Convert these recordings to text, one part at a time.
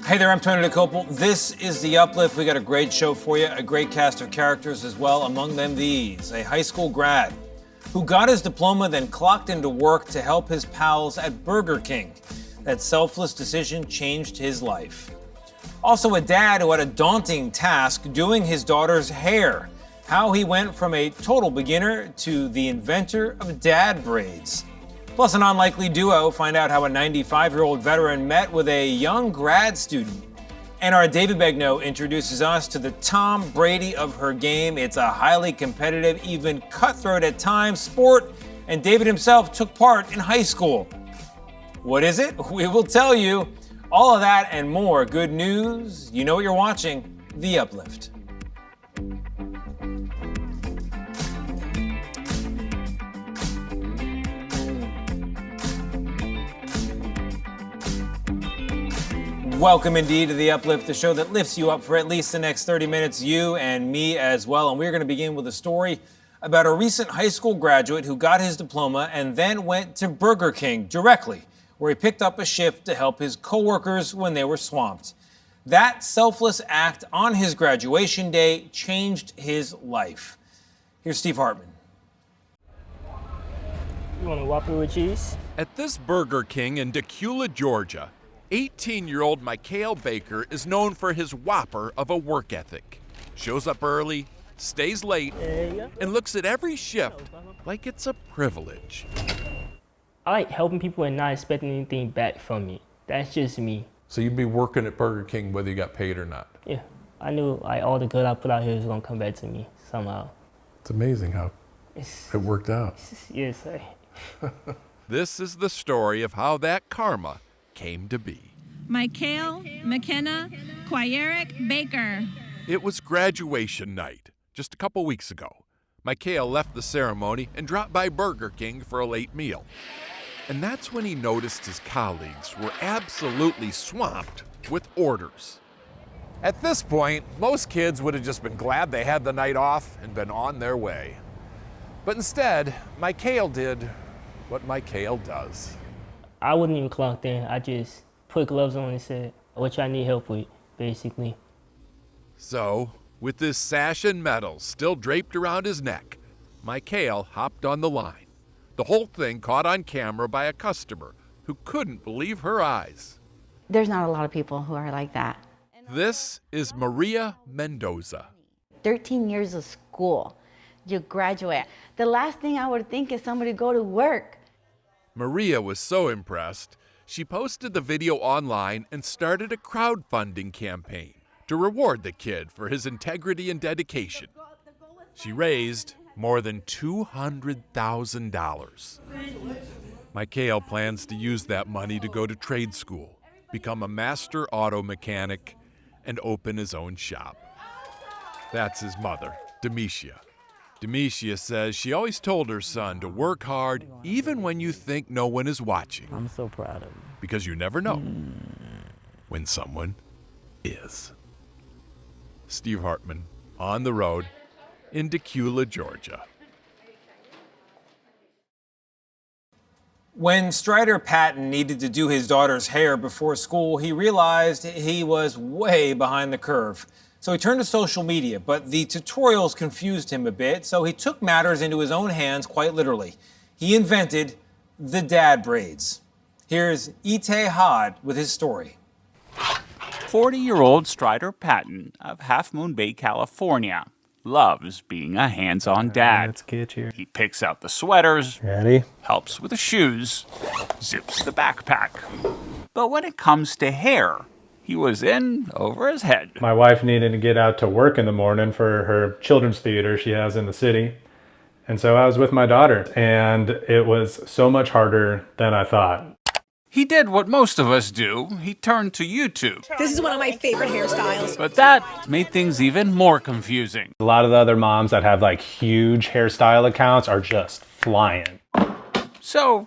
Hey there, I'm Tony DeCopel. This is The Uplift. We got a great show for you, a great cast of characters as well. Among them these, a high school grad who got his diploma, then clocked into work to help his pals at Burger King. That selfless decision changed his life. Also a dad who had a daunting task doing his daughter's hair. How he went from a total beginner to the inventor of dad braids. Plus, an unlikely duo find out how a 95-year-old veteran met with a young grad student. And our David Begnaud introduces us to the Tom Brady of her game. It's a highly competitive, even cutthroat at times, sport, and David himself took part in high school. What is it? We will tell you. All of that and more. Good news. You know what you're watching. The Uplift. Welcome indeed to The Uplift, the show that lifts you up for at least the next 30 minutes, you and me as well. And we're going to begin with a story about a recent high school graduate who got his diploma and then went to Burger King directly, where he picked up a shift to help his coworkers when they were swamped. That selfless act on his graduation day changed his life. Here's Steve Hartman. You want a Whopper with cheese? At this Burger King in Decula, Georgia, 18-year-old Michael Baker is known for his whopper of a work ethic. Shows up early, stays late, and looks at every shift like it's a privilege. I like helping people and not expecting anything back from me. That's just me. So you'd be working at Burger King whether you got paid or not? Yeah, I knew like all the good I put out here is gonna come back to me somehow. It's amazing how it worked out. Yes, sir. This is the story of how that karma came to be. Michael McKenna Quayerick Baker. It was graduation night, just a couple weeks ago. Michael left the ceremony and dropped by Burger King for a late meal. And that's when he noticed his colleagues were absolutely swamped with orders. At this point, most kids would have just been glad they had the night off and been on their way. But instead, Michael did what Michael does. I wouldn't even clock in. I just put gloves on and said, what y'all need help with, basically. So, with his sash and medals still draped around his neck, Michael hopped on the line. The whole thing caught on camera by a customer who couldn't believe her eyes. There's not a lot of people who are like that. This is Maria Mendoza. 13 years of school, you graduate. The last thing I would think is somebody go to work. Maria was so impressed, she posted the video online and started a crowdfunding campaign to reward the kid for his integrity and dedication. She raised more than $200,000. Michael plans to use that money to go to trade school, become a master auto mechanic, and open his own shop. That's his mother, Demetia. Demetia says she always told her son to work hard even when you think no one is watching. I'm so proud of you. Because you never know when someone is. Steve Hartman, on the road in Decula, Georgia. When Strider Patton needed to do his daughter's hair before school, he realized he was way behind the curve. So he turned to social media, but the tutorials confused him a bit, so he took matters into his own hands quite literally. He invented the dad braids. Here's Ite Hod with his story. 40-year-old Strider Patton of Half Moon Bay, California, loves being a hands-on dad. Let's get here. He picks out the sweaters, Ready? helps with the shoes, zips the backpack. But when it comes to hair, he was in over his head. My wife needed to get out to work in the morning for her children's theater she has in the city. And so I was with my daughter, and it was so much harder than I thought. He did what most of us do. He turned to YouTube. This is one of my favorite hairstyles. But that made things even more confusing. A lot of the other moms that have like huge hairstyle accounts are just flying. So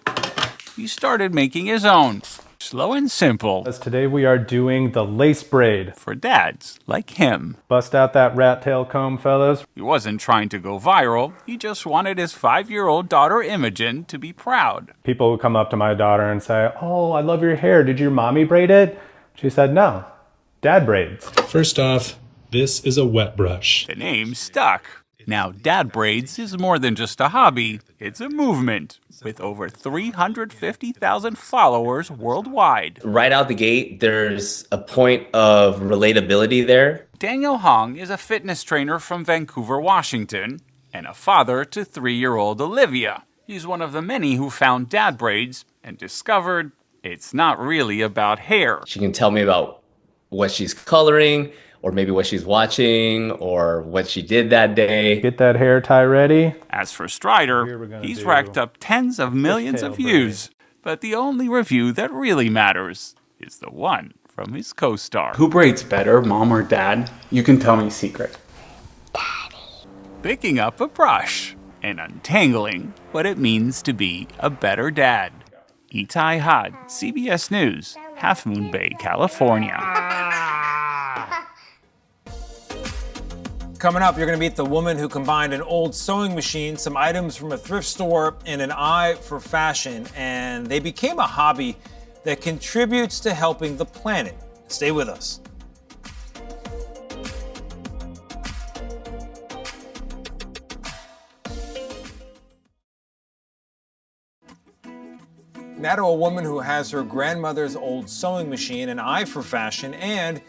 he started making his own. Slow and simple. As today we are doing the lace braid. For dads like him. Bust out that rat tail comb, fellas. He wasn't trying to go viral. He just wanted his 5-year-old daughter Imogen to be proud. People would come up to my daughter and say, "Oh, I love your hair. Did your mommy braid it?" She said, "No, dad braids. First off, this is a wet brush. The name stuck. Now, dad braids is more than just a hobby. It's a movement with over 350,000 followers worldwide. Right out the gate, there's a point of relatability there. Daniel Hong is a fitness trainer from Vancouver, Washington, and a father to 3-year-old Olivia. He's one of the many who found dad braids and discovered it's not really about hair. She can tell me about what she's coloring, or maybe what she's watching, or what she did that day. Get that hair tie ready. As for Strider, he's racked up tens of millions of views. But the only review that really matters is the one from his co-star. Who braids better, mom or dad? You can tell me a secret. Daddy. Picking up a brush and untangling what it means to be a better dad. Itai Had, CBS News, Half Moon Bay, California. Coming up, you're going to meet the woman who combined an old sewing machine, some items from a thrift store, and an eye for fashion, and they became a hobby that contributes to helping the planet. Stay with us. Now to a woman who has her grandmother's old sewing machine, an eye for fashion, and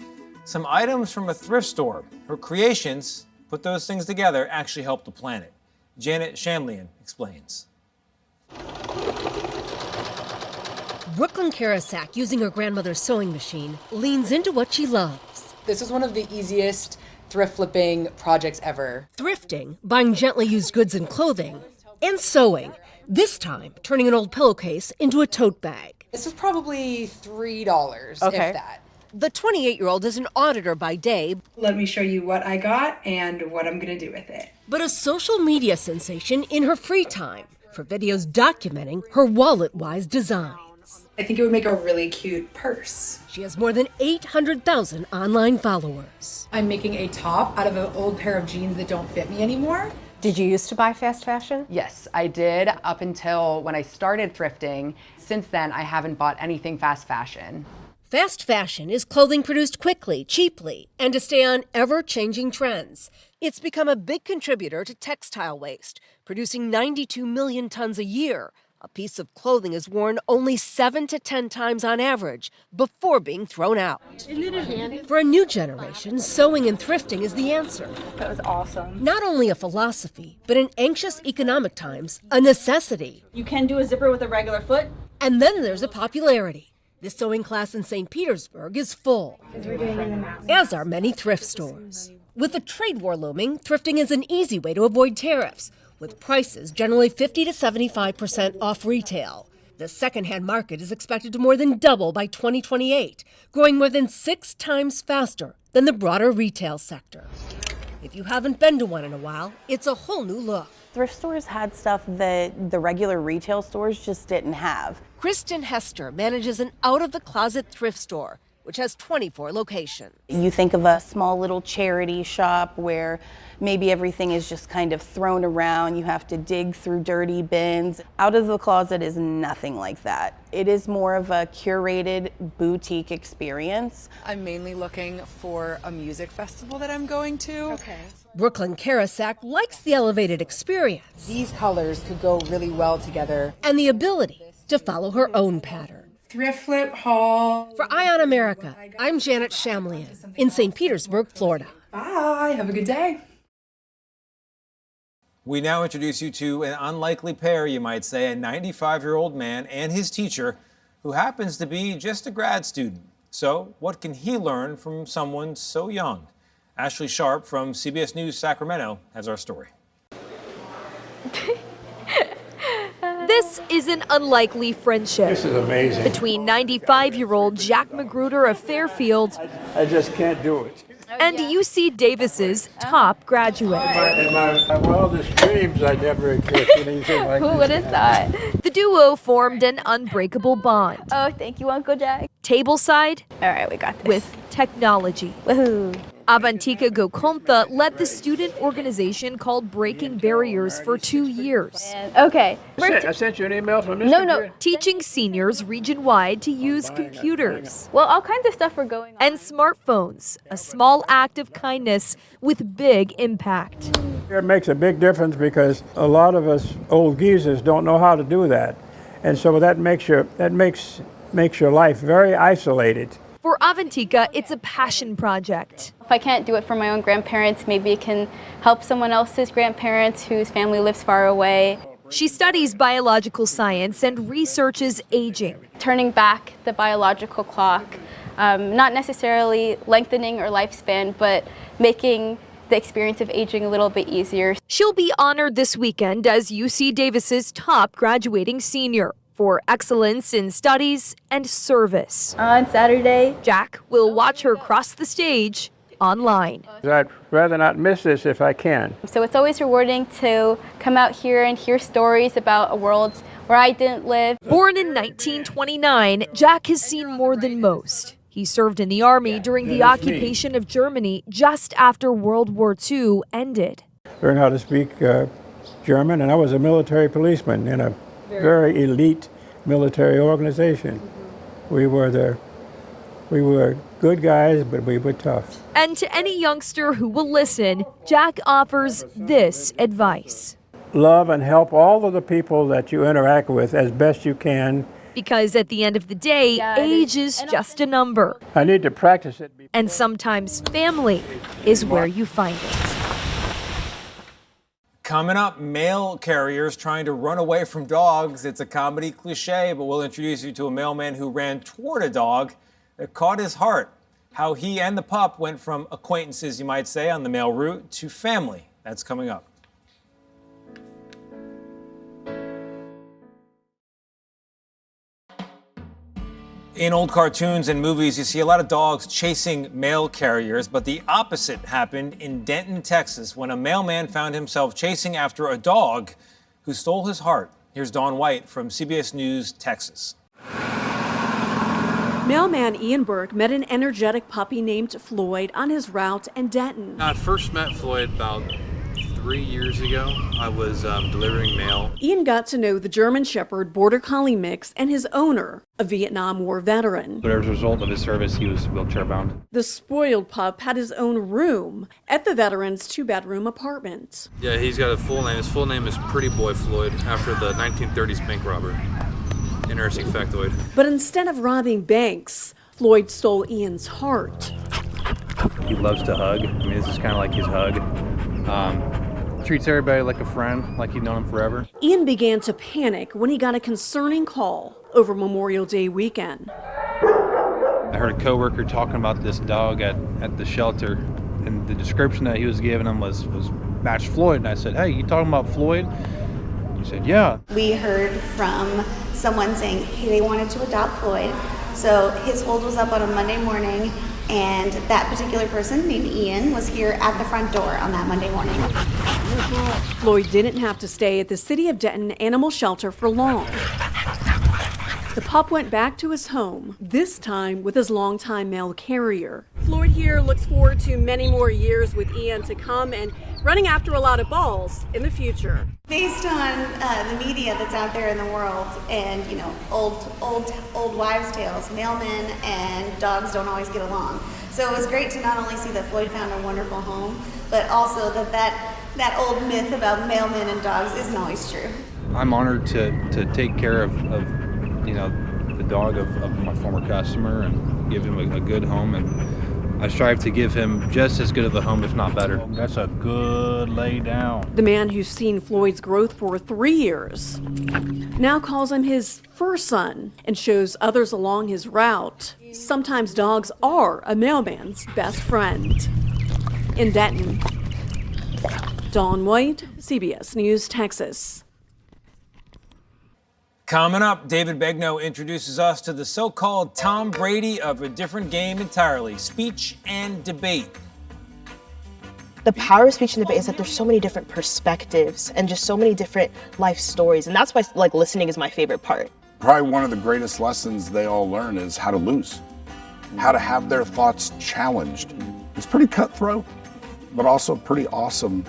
some items from a thrift store. Her creations, put those things together, actually help the planet. Janet Shamlian explains. Brooklyn Karasak, using her grandmother's sewing machine, leans into what she loves. This is one of the easiest thrift flipping projects ever. Thrifting, buying gently used goods and clothing, and sewing, this time turning an old pillowcase into a tote bag. This is probably $3, if that. The 28-year-old is an auditor by day. Let me show you what I got and what I'm going to do with it. But a social media sensation in her free time for videos documenting her wallet-wise designs. I think it would make a really cute purse. She has more than 800,000 online followers. I'm making a top out of an old pair of jeans that don't fit me anymore. Did you used to buy fast fashion? Yes, I did up until when I started thrifting. Since then, I haven't bought anything fast fashion. Fast fashion is clothing produced quickly, cheaply, and to stay on ever-changing trends. It's become a big contributor to textile waste, producing 92 million tons a year. A piece of clothing is worn only 7 to 10 times on average before being thrown out. For a new generation, sewing and thrifting is the answer. That was awesome. Not only a philosophy, but in anxious economic times, a necessity. You can do a zipper with a regular foot. And then there's a popularity. The sewing class in St. Petersburg is full, as are many thrift stores. With the trade war looming, thrifting is an easy way to avoid tariffs, with prices generally 50 to 75% off retail. The secondhand market is expected to more than double by 2028, growing more than 6 times faster than the broader retail sector. If you haven't been to one in a while, it's a whole new look. Thrift stores had stuff that the regular retail stores just didn't have. Kristen Hester manages an out-of-the-closet thrift store, which has 24 locations. You think of a small little charity shop where maybe everything is just kind of thrown around. You have to dig through dirty bins. Out of the Closet is nothing like that. It is more of a curated boutique experience. I'm mainly looking for a music festival that I'm going to. Brooklyn Karasak likes the elevated experience. These colors could go really well together. And the ability to follow her own pattern. Thrift flip haul. For Eye on America, I'm Janet Shamlian in St. Petersburg, Florida. Bye. Have a good day. We now introduce you to an unlikely pair, you might say, a 95-year-old man and his teacher who happens to be just a grad student. So what can he learn from someone so young? Ashley Sharp from CBS News Sacramento has our story. This is an unlikely friendship. This is amazing. Between 95-year-old Jack Magruder of Fairfield I just can't do it. and UC Davis's top graduate. In my wildest dreams, I never expected anything like this. Who would have thought? The duo formed an unbreakable bond. Oh, thank you, Uncle Jack. Tableside. All right, we got this. With technology. Woohoo. Avantika Gokontha led the student organization called Breaking Barriers for 2 years. Okay. I sent you an email from Mr. No. Teaching seniors region-wide to use computers. Well, all kinds of stuff are going on. And smartphones, a small act of kindness with big impact. It makes a big difference because a lot of us old geezers don't know how to do that. And so that makes your life very isolated. For Avantika, it's a passion project. If I can't do it for my own grandparents, maybe it can help someone else's grandparents whose family lives far away. She studies biological science and researches aging. Turning back the biological clock, not necessarily lengthening our lifespan, but making the experience of aging a little bit easier. She'll be honored this weekend as UC Davis's top graduating senior for excellence in studies and service. On Saturday, Jack will watch her cross the stage online. I'd rather not miss this if I can. So it's always rewarding to come out here and hear stories about a world where I didn't live. Born in 1929, Jack has seen more than most. He served in the Army during the occupation of Germany just after World War II ended. Learned how to speak German, and I was a military policeman in a very elite military organization. We were good guys, but we were tough. And to any youngster who will listen, Jack offers this advice. Love and help all of the people that you interact with as best you can. Because at the end of the day, age is just a number. I need to practice it. And sometimes family is where you find it. Coming up, mail carriers trying to run away from dogs. It's a comedy cliche, but we'll introduce you to a mailman who ran toward a dog that caught his heart. How he and the pup went from acquaintances, you might say, on the mail route to family. That's coming up. In old cartoons and movies, you see a lot of dogs chasing mail carriers, but the opposite happened in Denton, Texas, when a mailman found himself chasing after a dog who stole his heart. Here's Dawn White from CBS News, Texas. Mailman Ian Burke met an energetic puppy named Floyd on his route in Denton. I first met Floyd about 3 years ago. I was delivering mail. Ian got to know the German Shepherd Border Collie mix and his owner, a Vietnam War veteran. But as a result of his service, he was wheelchair bound. The spoiled pup had his own room at the veteran's 2-bedroom apartment. Yeah, he's got a full name. His full name is Pretty Boy Floyd, after the 1930s bank robber. Interesting factoid. But instead of robbing banks, Floyd stole Ian's heart. He loves to hug. I mean, this is kind of like his hug. Treats everybody like a friend, like he'd known him forever. Ian began to panic when he got a concerning call over Memorial Day weekend. I heard a coworker talking about this dog at the shelter, and the description that he was giving him was matched Floyd. And I said, "Hey, you talking about Floyd?" He said, "Yeah." We heard from someone saying, hey, they wanted to adopt Floyd. So his hold was up on a Monday morning, and that particular person named Ian was here at the front door on that Monday morning. Floyd didn't have to stay at the City of Denton Animal Shelter for long. The pup went back to his home, this time with his longtime mail carrier. Floyd here looks forward to many more years with Ian to come and running after a lot of balls in the future. Based on the media that's out there in the world and, you know, old wives' tales, mailmen and dogs don't always get along. So it was great to not only see that Floyd found a wonderful home, but also that old myth about mailmen and dogs isn't always true. I'm honored to take care of you know, the dog of my former customer and give him a good home, and I strive to give him just as good of a home, if not better. That's a good lay down. The man who's seen Floyd's growth for 3 years now calls him his first son and shows others along his route. Sometimes dogs are a mailman's best friend. In Denton, Dawn White, CBS News, Texas. Coming up, David Begnaud introduces us to the so-called Tom Brady of a different game entirely, speech and debate. The power of speech and debate is that there's so many different perspectives and just so many different life stories, and that's why listening is my favorite part. Probably one of the greatest lessons they all learn is how to lose, how to have their thoughts challenged. It's pretty cutthroat, but also pretty awesome.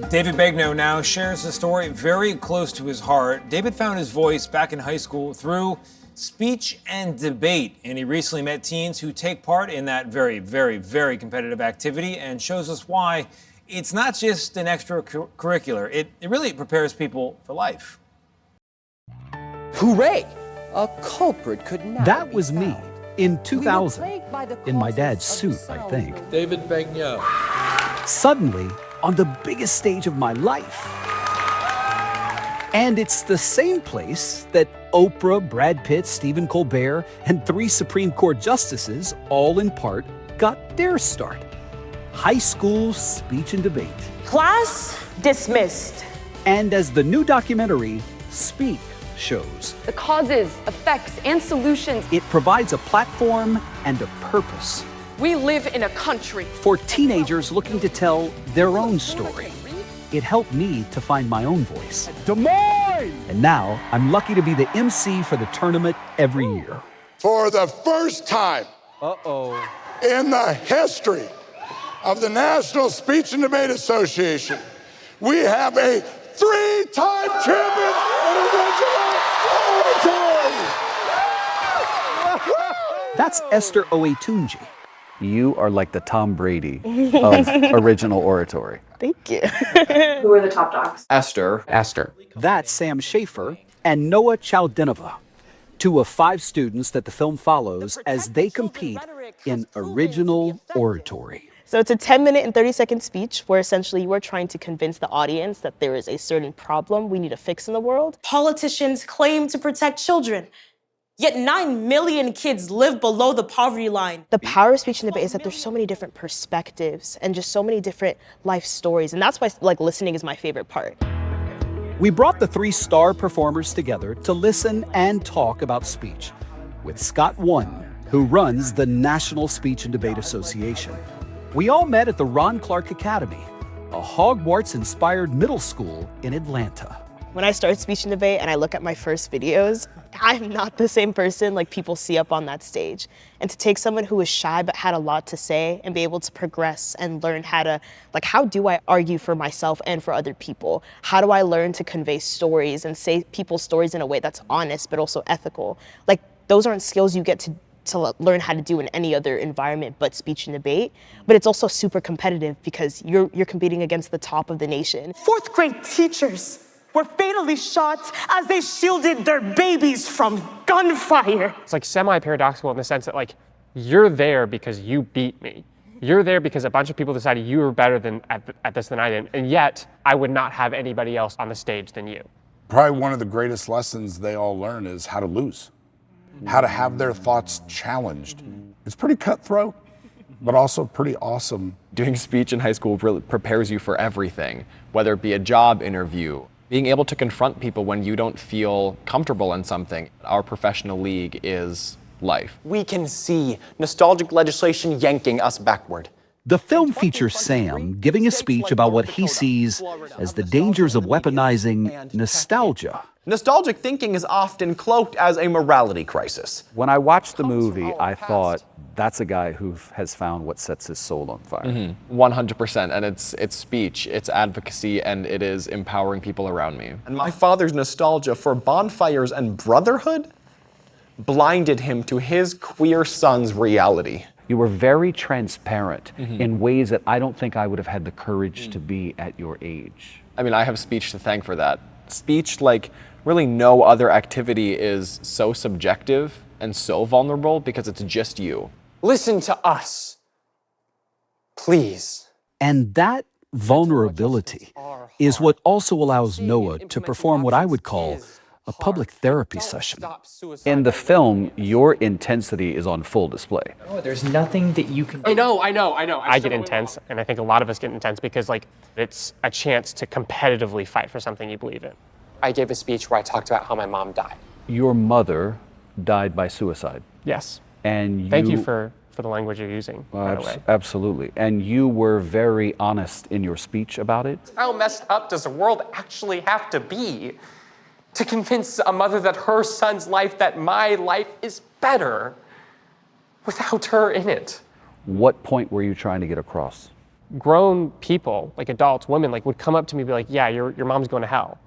David Begnaud now shares a story very close to his heart. David found his voice back in high school through speech and debate, and he recently met teens who take part in that very, very, very competitive activity and shows us why it's not just an extracurricular. It really prepares people for life. Hooray! A culprit could not. That was me in 2000, in my dad's suit, I think. David Begnaud. Suddenly, on the biggest stage of my life. And it's the same place that Oprah, Brad Pitt, Stephen Colbert, and 3 Supreme Court justices, all in part, got their start. High school speech and debate. Class dismissed. And as the new documentary, Speak, shows, The causes, effects, and solutions. it provides a platform and a purpose We live in a country. for teenagers looking to tell their own story. It helped me to find my own voice. Des Moines! And now I'm lucky to be the MC for the tournament every year. For the first time in the history of the National Speech and Debate Association, we have a 3-time champion in original oratory. That's Esther Oetunji. You are like the Tom Brady of original oratory. Thank you. Who are the top dogs? Esther. That's Sam Schaefer and Noah Chowdinova, 2 of 5 students that the film follows as they compete in original oratory. So it's a 10-minute and 30-second speech where essentially you are trying to convince the audience that there is a certain problem we need to fix in the world. Politicians claim to protect children, yet 9 million kids live below the poverty line. The power of speech and debate is that there's so many different perspectives and just so many different life stories. And that's why listening is my favorite part. We brought the 3 star performers together to listen and talk about speech with Scott One, who runs the National Speech and Debate Association. We all met at the Ron Clark Academy, a Hogwarts-inspired middle school in Atlanta. When I start speech and debate and I look at my first videos, I'm not the same person like people see up on that stage. And to take someone who was shy but had a lot to say and be able to progress and learn how to, how do I argue for myself and for other people? How do I learn to convey stories and say people's stories in a way that's honest but also ethical? Those aren't skills you get to learn how to do in any other environment but speech and debate. But it's also super competitive because you're competing against the top of the nation. 4th grade teachers were fatally shot as they shielded their babies from gunfire. It's semi-paradoxical in the sense that you're there because you beat me. You're there because a bunch of people decided you were better at this than I did, and yet I would not have anybody else on the stage than you. Probably one of the greatest lessons they all learn is how to lose, how to have their thoughts challenged. It's pretty cutthroat, but also pretty awesome. Doing speech in high school really prepares you for everything, whether it be a job interview, being able to confront people when you don't feel comfortable in something. Our professional league is life. We can see nostalgic legislation yanking us backward. The film features Sam giving a speech about what he sees as the dangers of weaponizing nostalgia. Nostalgic thinking is often cloaked as a morality crisis. When I watched the movie, I thought, that's a guy who has found what sets his soul on fire. 100%, and it's speech, it's advocacy, and it is empowering people around me. And my father's nostalgia for bonfires and brotherhood blinded him to his queer son's reality. You were very transparent in ways that I don't think I would have had the courage to be at your age. I mean, I have speech to thank for that. Speech, like really no other activity, is so subjective and so vulnerable because it's just you. Listen to us, please. And that vulnerability is what also allows Noah to perform what I would call a public therapy session. In the film, your intensity is on full display. Oh, there's nothing that you can do. I know. I get intense, and I think a lot of us get intense because it's a chance to competitively fight for something you believe in. I gave a speech where I talked about how my mom died. Your mother died by suicide. Yes. And Thank you for the language you're using, by the way. Absolutely. And you were very honest in your speech about it. How messed up does the world actually have to be to convince a mother that her son's life, that my life is better without her in it. What point were you trying to get across? Grown people, like adults, women, like would come up to me and be like, yeah, your mom's going to hell.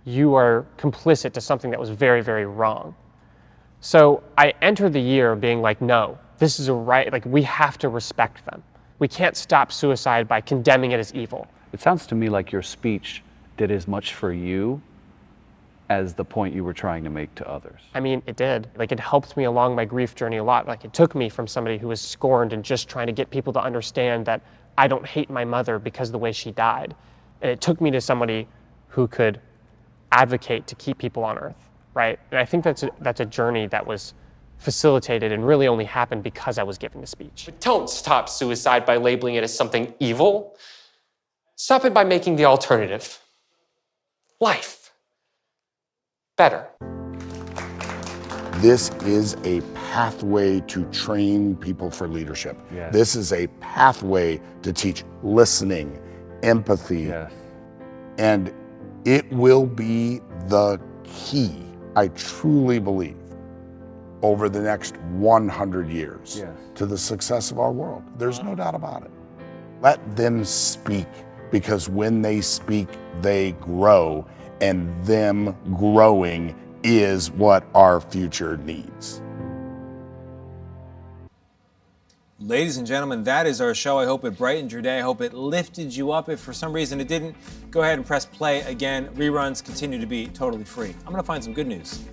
You are complicit to something that was very, very wrong. So I entered the year being like, no, this is a right, like we have to respect them. We can't stop suicide by condemning it as evil. It sounds to me like your speech did as much for you as the point you were trying to make to others. I mean, it did. Like, it helped me along my grief journey a lot. Like, it took me from somebody who was scorned and just trying to get people to understand that I don't hate my mother because of the way she died. And it took me to somebody who could advocate to keep people on Earth, right? And I think that's a journey that was facilitated and really only happened because I was giving the speech. But don't stop suicide by labeling it as something evil. Stop it by making the alternative life better. This is a pathway to train people for leadership. Yes. This is a pathway to teach listening, empathy, Yes. and it will be the key, I truly believe, over the next 100 years Yes. to the success of our world. There's no doubt about it. Let them speak, because when they speak, they grow, and them growing is what our future needs. Ladies and gentlemen, that is our show. I hope it brightened your day. I hope it lifted you up. If for some reason it didn't, go ahead and press play again. Reruns continue to be totally free. I'm going to find some good news.